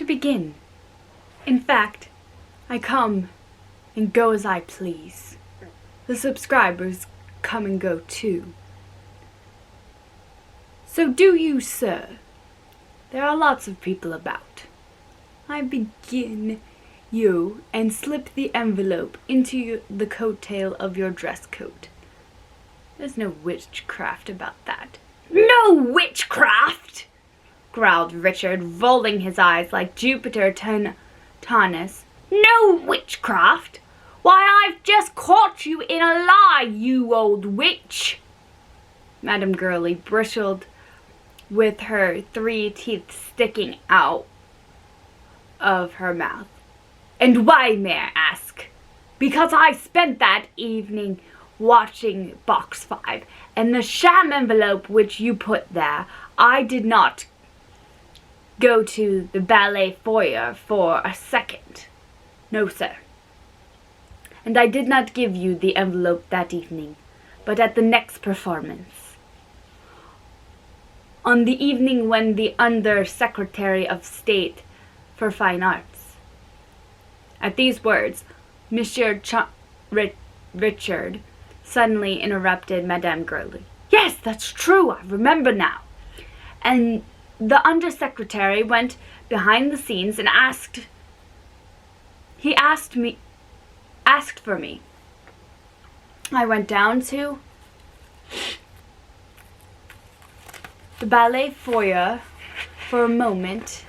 to begin. In fact, I come and go as I please. The subscribers come and go too. So do you, sir. There are lots of people about. I begin you and slip the envelope into the coattail of your dress coat. There's no witchcraft about that. No witchcraft! Growled Richard, rolling his eyes like Jupiter Taunus. No witchcraft? Why, I've just caught you in a lie, you old witch! Madame Gurley bristled with her 3 teeth sticking out of her mouth. And why, may I ask? Because I spent that evening watching Box 5, and the sham envelope which you put there, I did not go to the ballet foyer for a second. No, sir. And I did not give you the envelope that evening, but at the next performance. On the evening when the Under Secretary of State for Fine Arts. At these words, Monsieur Richard suddenly interrupted Madame Gurley. Yes, that's true, I remember now. And the Undersecretary went behind the scenes and asked for me. I went down to the ballet foyer for a moment.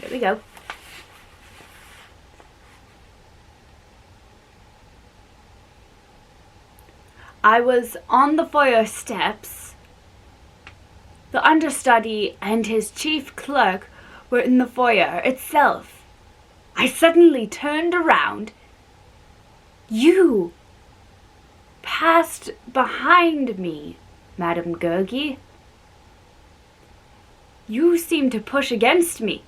There we go. I was on the foyer steps. The understudy and his chief clerk were in the foyer itself. I suddenly turned around. You passed behind me, Madame Gurley. You seemed to push against me.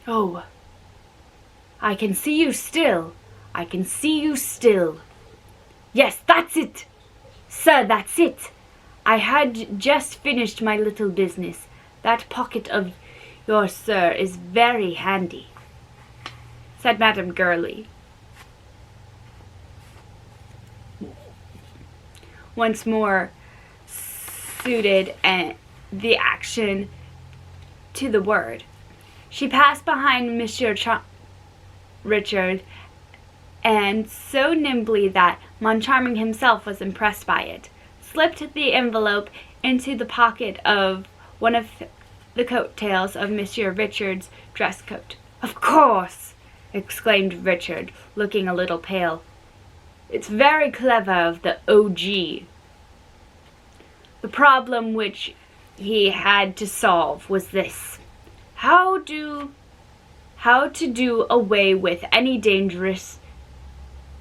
Oh, I can see you still. I can see you still. Yes, that's it. Sir, that's it. I had just finished my little business. That pocket of yours, sir, is very handy, said Madame Gurley, once more suited the action to the word. She passed behind Monsieur Richard, and so nimbly that Moncharming himself was impressed by it, slipped the envelope into the pocket of one of the coattails of Monsieur Richard's dress coat. Of course, exclaimed Richard, looking a little pale. It's very clever of the OG. The problem which he had to solve was this: how to do away with any dangerous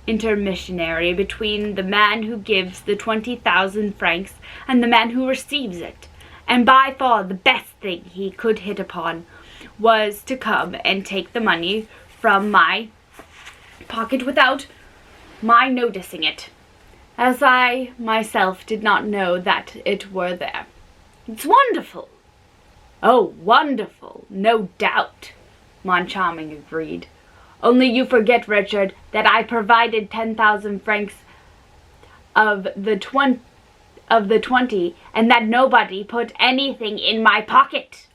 intermediary between the man who gives the 20,000 francs and the man who receives it. And by far the best thing he could hit upon was to come and take the money from my pocket without my noticing it, as I myself did not know that it were there. It's wonderful. Oh, wonderful, no doubt, Moncharming agreed. Only you forget, Richard, that I provided 10,000 francs of the 20, and that nobody put anything in my pocket.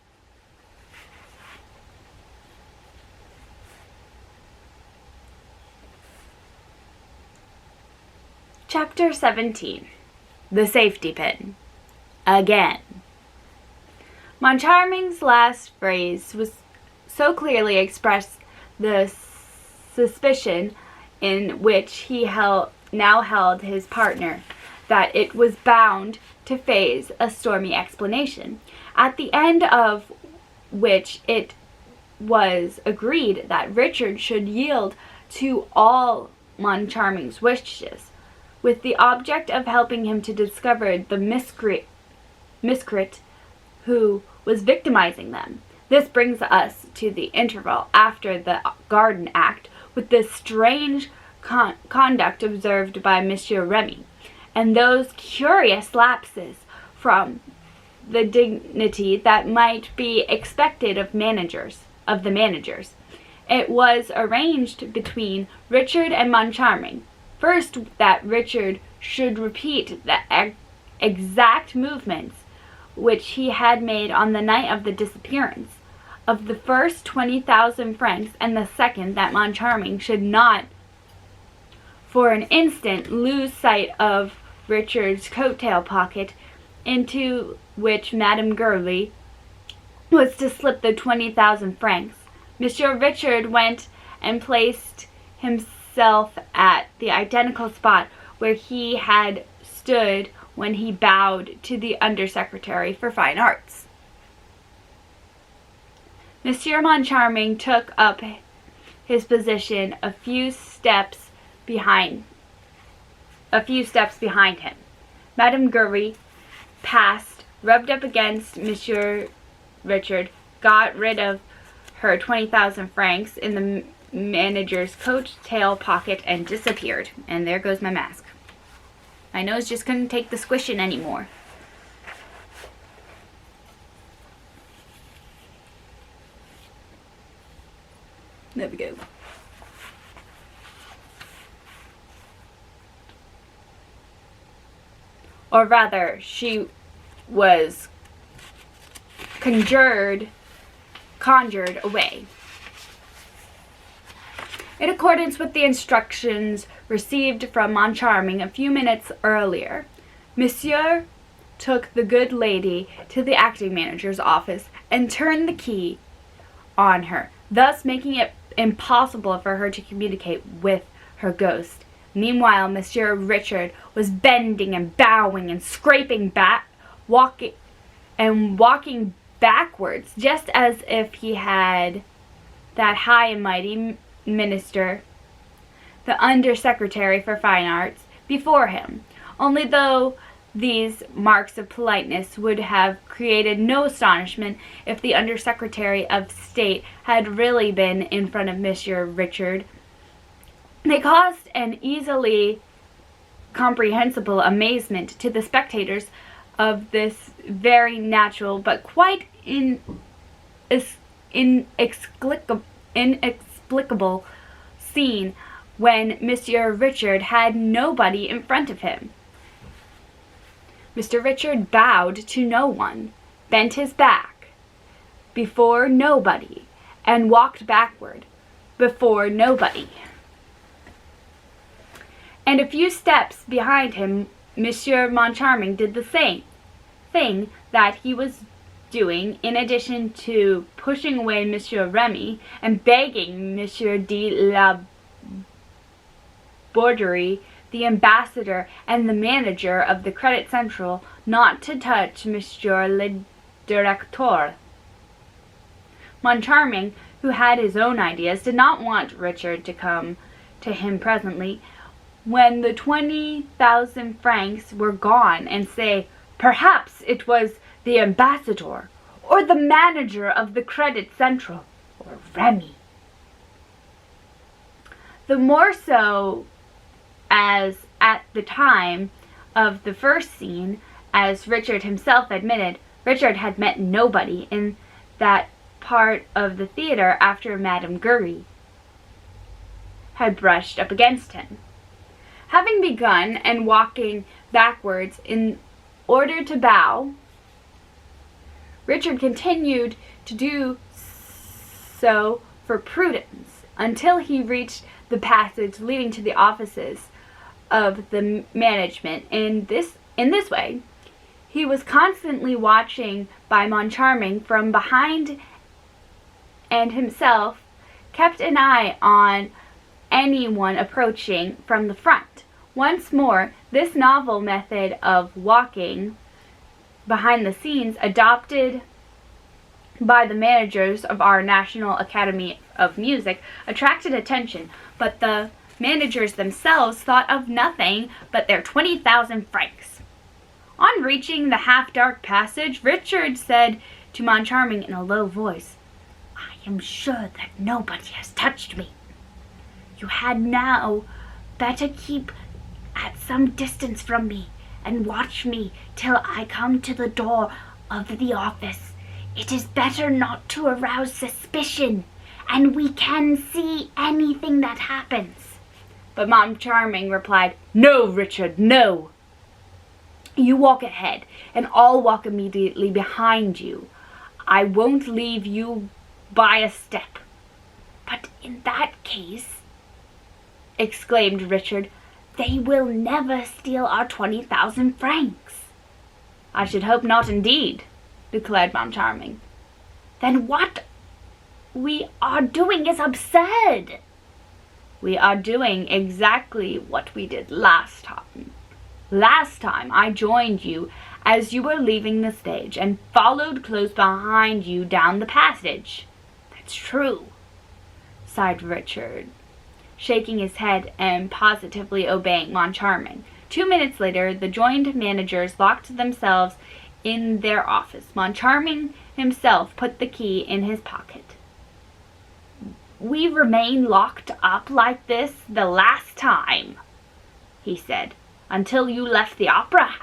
Chapter 17. The Safety Pin. Again. Moncharming's last phrase was so clearly expressed the suspicion in which he now held his partner, that it was bound to face a stormy explanation, at the end of which it was agreed that Richard should yield to all Moncharming's wishes, with the object of helping him to discover the miscreant who was victimizing them. This brings us to the interval after the Garden Act, with the strange conduct observed by Monsieur Remy, and those curious lapses from the dignity that might be expected of the managers. It was arranged between Richard and Moncharming, first that Richard should repeat the exact movements which he had made on the night of the disappearance of the first 20,000 francs, and the second that Moncharming should not for an instant lose sight of Richard's coat-tail pocket, into which Madame Gurley was to slip the 20,000 francs. Monsieur Richard went and placed himself at the identical spot where he had stood when he bowed to the Undersecretary for Fine Arts. Monsieur Moncharming took up his position a few steps behind him. Madame Gurley passed, rubbed up against Monsieur Richard, got rid of her 20,000 francs in the manager's coat-tail pocket, and disappeared. And there goes my mask. My nose just couldn't take the squishing anymore. There we go. Or rather, she was conjured away. In accordance with the instructions received from Moncharming a few minutes earlier, Monsieur took the good lady to the acting manager's office and turned the key on her, thus making it impossible for her to communicate with her ghost. Meanwhile, Monsieur Richard was bending and bowing and scraping back, walking backwards, just as if he had that high and mighty minister, the Undersecretary for Fine Arts, before him. Only though these marks of politeness would have created no astonishment if the Undersecretary of State had really been in front of Monsieur Richard, they caused an easily comprehensible amazement to the spectators of this very natural but quite inexplicable scene when Monsieur Richard had nobody in front of him. Mr. Richard bowed to no one, bent his back before nobody, and walked backward before nobody. And a few steps behind him, Monsieur Moncharming did the same thing that he was doing, in addition to pushing away Monsieur Remy and begging Monsieur de la Borderie, the ambassador and the manager of the Credit Central, not to touch Monsieur le Directeur. Moncharming, who had his own ideas, did not want Richard to come to him presently, when the 20,000 francs were gone, and say, perhaps it was the ambassador, or the manager of the Credit Central, or Remy. The more so as at the time of the first scene, as Richard himself admitted, Richard had met nobody in that part of the theater after Madame Gurley had brushed up against him. Having begun and walking backwards in order to bow, Richard continued to do so for prudence until he reached the passage leading to the offices of the management. In this way, he was constantly watching by Moncharming from behind, and himself kept an eye on anyone approaching from the front. Once more, this novel method of walking behind the scenes, adopted by the managers of our National Academy of Music, attracted attention, but the managers themselves thought of nothing but their 20,000 francs. On reaching the half-dark passage, Richard said to Moncharming in a low voice, "I am sure that nobody has touched me. You had now better keep at some distance from me, and watch me till I come to the door of the office. It is better not to arouse suspicion, and we can see anything that happens." But Mom Charming replied, "No, Richard, no. You walk ahead, and I'll walk immediately behind you. I won't leave you by a step." "But in that case," exclaimed Richard, "they will never steal our 20,000 francs." "I should hope not indeed," declared Mom Charming. "Then what we are doing is absurd." "We are doing exactly what we did last time. Last time I joined you as you were leaving the stage and followed close behind you down the passage." "That's true," sighed Richard, shaking his head and positively obeying Mom Charming. 2 minutes later, the joint managers locked themselves in their office. Mom Charming himself put the key in his pocket. "We remain locked up like this the last time," he said, "until you left the opera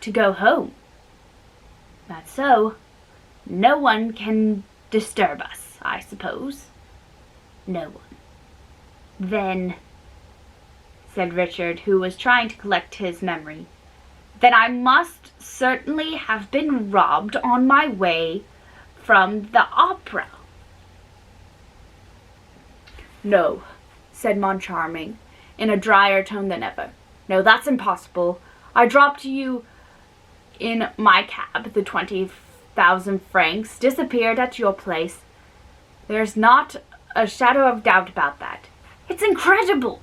to go home." "That's so. No one can disturb us, I suppose." "No one." "Then," said Richard, who was trying to collect his memory, "then I must certainly have been robbed on my way from the opera." "No," said Mom Charming, in a drier tone than ever. "No, that's impossible. I dropped you in my cab. The 20,000 francs disappeared at your place. There's not a shadow of doubt about that." "It's incredible,"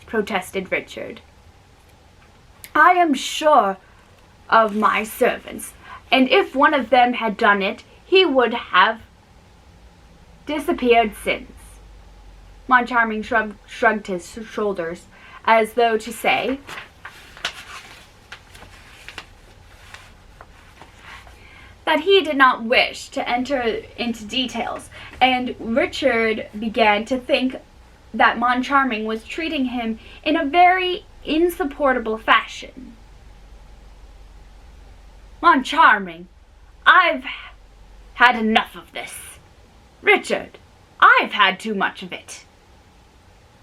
protested Richard. "I am sure of my servants, and if one of them had done it, he would have disappeared since." Mom Charming shrugged his shoulders, as though to say that he did not wish to enter into details, and Richard began to think that Mom Charming was treating him in a very insupportable fashion. "Mom Charming, I've had enough of this." "Richard, I've had too much of it."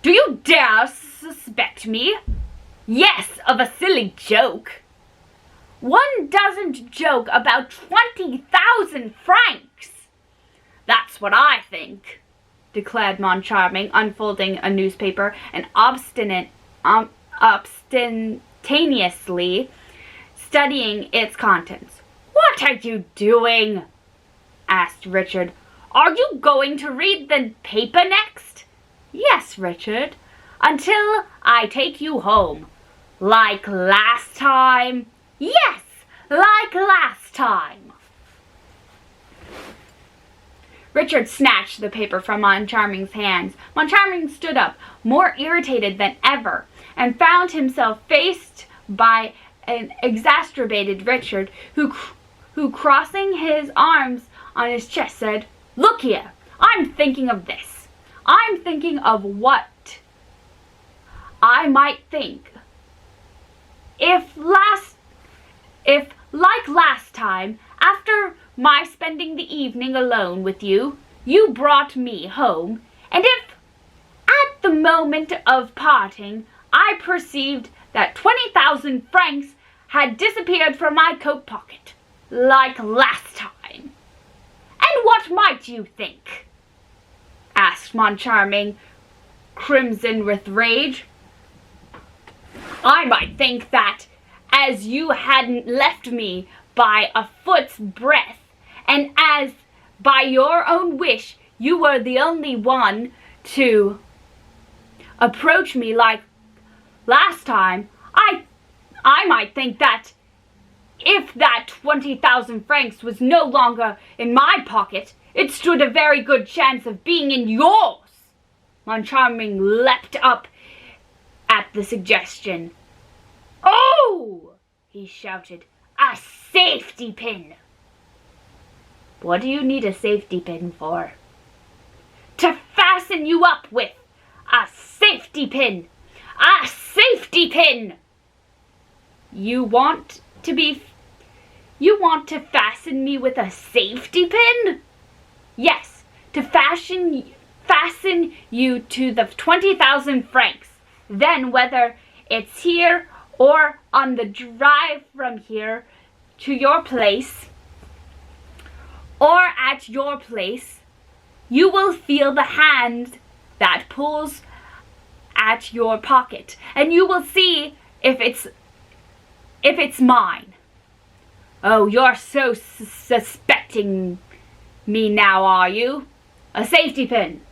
"Do you dare suspect me?" "Yes, of a silly joke." "One doesn't joke about 20,000 francs." "That's what I think," declared Mom Charming, unfolding a newspaper and ostentatiously studying its contents. "What are you doing?" asked Richard. "Are you going to read the paper next?" "Yes, Richard, until I take you home." "Like last time?" "Yes, like last time." Richard snatched the paper from Mom Charming's hands. Mom Charming stood up, more irritated than ever, and found himself faced by an exacerbated Richard, who crossing his arms on his chest, said, "Look here, I'm thinking of this. I'm thinking of what I might think if like last time, after my spending the evening alone with you, you brought me home, and if at the moment of parting I perceived that 20,000 francs had disappeared from my coat pocket, like last time." "And what might you think?" asked Mom Charming, crimson with rage. "I might think that, as you hadn't left me by a foot's breadth, and as by your own wish you were the only one to approach me like last time, I might think that if that 20,000 francs was no longer in my pocket, it stood a very good chance of being in yours." Mom Charming leapt up at the suggestion. "Oh!" he shouted. "A safety pin!" "What do you need a safety pin for?" "To fasten you up with. A safety pin! A safety pin!" "You want You want to fasten me with a safety pin? Yes, to fasten you to the 20,000 francs. Then whether it's here or on the drive from here to your place, or at your place, you will feel the hand that pulls at your pocket, and you will see if it's mine. Oh, you're so suspecting me now, are you? A safety pin.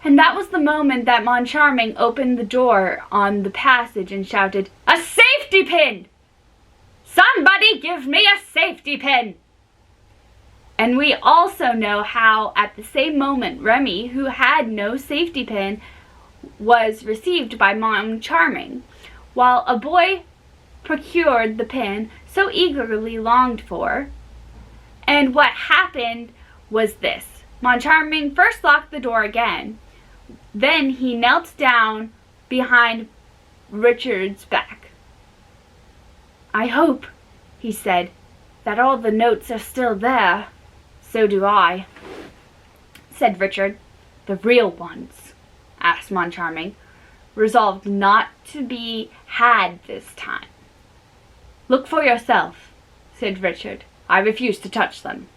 And that was the moment that Moncharming opened the door on the passage and shouted, "A safety pin! Somebody give me a safety pin!" And we also know how at the same moment Remy, who had no safety pin, was received by Moncharming, while a boy procured the pin so eagerly longed for. And what happened was this. Moncharming first locked the door again. Then he knelt down behind Richard's back. "I hope," he said, "that all the notes are still there." "So do I," said Richard. "The real ones?" asked Moncharming, resolved not to be had this time. "Look for yourself," said Richard. "I refuse to touch them."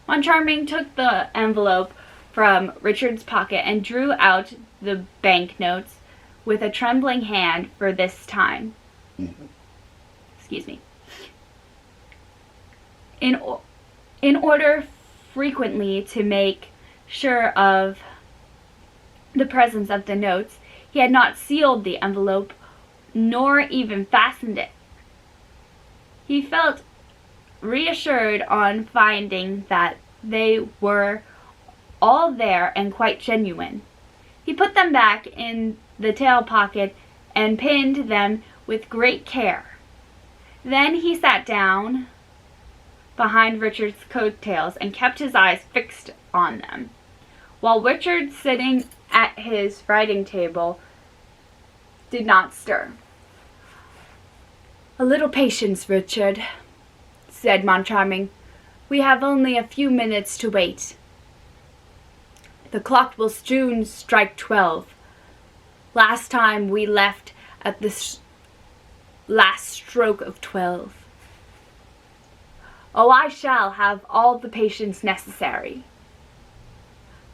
Moncharming took the envelope from Richard's pocket and drew out the banknotes with a trembling hand for this time. Excuse me. In order frequently to make sure of the presence of the notes, he had not sealed the envelope nor even fastened it. He felt reassured on finding that they were all there and quite genuine. He put them back in the tail pocket and pinned them with great care. Then he sat down behind Richard's coattails and kept his eyes fixed on them, while Richard, sitting at his writing table, did not stir. "A little patience, Richard," said Moncharming. "We have only a few minutes to wait. The clock will soon strike 12. Last time we left at the last stroke of 12. Oh, I shall have all the patience necessary."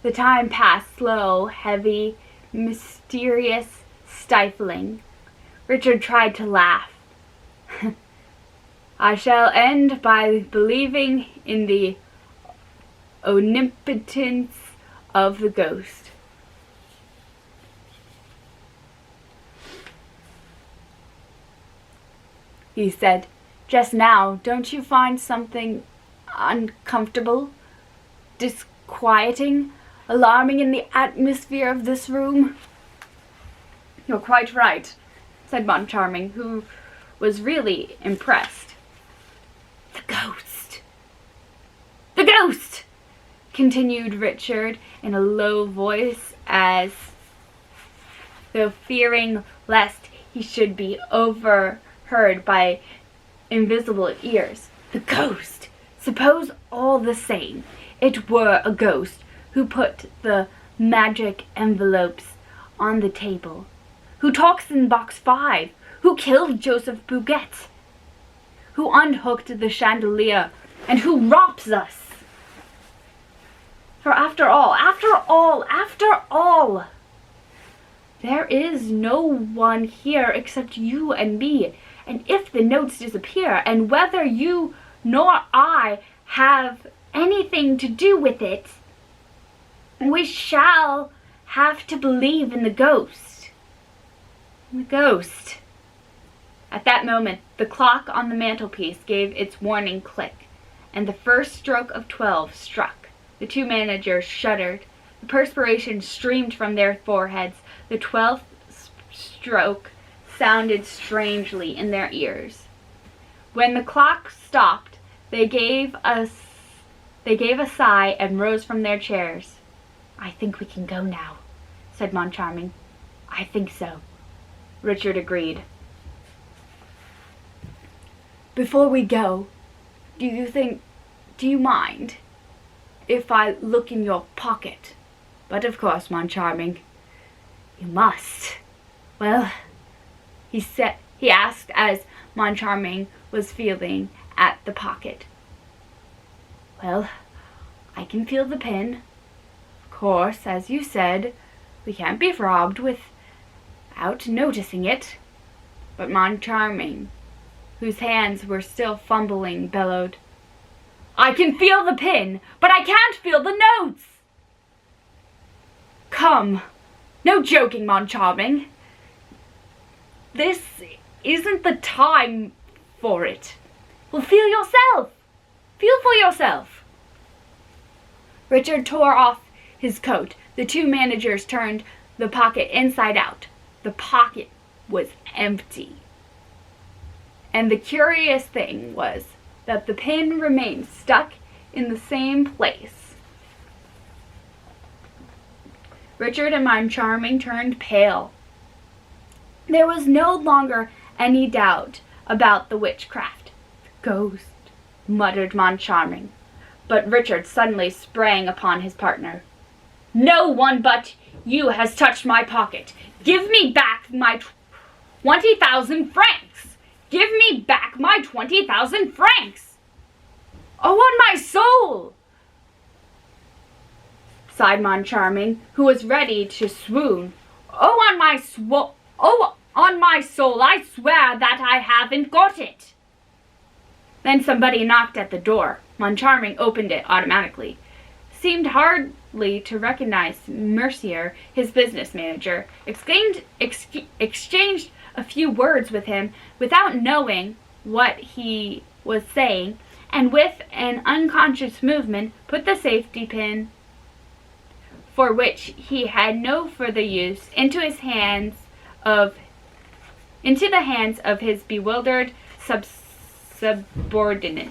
The time passed slow, heavy, mysterious, stifling. Richard tried to laugh. "I shall end by believing in the omnipotence of the ghost." He said, "Just now, don't you find something uncomfortable, disquieting, alarming in the atmosphere of this room?" "You're quite right," said Moncharming, who was really impressed. "The ghost! The ghost!" continued Richard in a low voice, as though fearing lest he should be overheard by invisible ears. "The ghost! Suppose all the same it were a ghost who put the magic envelopes on the table, who talks in box 5, who killed Joseph Bouguet, who unhooked the chandelier, and who robs us. For after all, there is no one here except you and me, and if the notes disappear, and whether you nor I have anything to do with it, we shall have to believe in the ghost." The ghost. At that moment, the clock on the mantelpiece gave its warning click, and the first stroke of 12 struck. The two managers shuddered. The perspiration streamed from their foreheads. The 12th stroke sounded strangely in their ears. When the clock stopped, they gave a sigh and rose from their chairs. "I think we can go now," said Moncharming. "I think so," Richard agreed. Before we go, do you mind if I look in your pocket? But of course, Mon Charming, you must. Well, he asked as Mon Charming was feeling at the pocket. Well, I can feel the pin. Of course, as you said, we can't be robbed without noticing it. But Mon Charming, whose hands were still fumbling, bellowed, I can feel the pin, but I can't feel the notes! Come, no joking, Mon Charming. This isn't the time for it. Well, feel yourself. Feel for yourself. Richard tore off his coat. The two managers turned the pocket inside out. The pocket was empty. And the curious thing was that the pin remained stuck in the same place. Richard and Mon Charming turned pale. There was no longer any doubt about the witchcraft. Ghost, muttered Mon Charming. But Richard suddenly sprang upon his partner. No one but you has touched my pocket. Give me back my 20,000 francs. Give me back my 20,000 francs. Oh, on my soul, sighed Mon Charming, who was ready to swoon. Oh, on my soul, I swear that I haven't got it. Then somebody knocked at the door. Mon Charming opened it automatically. Seemed hardly to recognize Mercier, his business manager, exchanged a few words with him without knowing what he was saying, and with an unconscious movement put the safety pin, for which he had no further use, into the hands of his bewildered subordinate.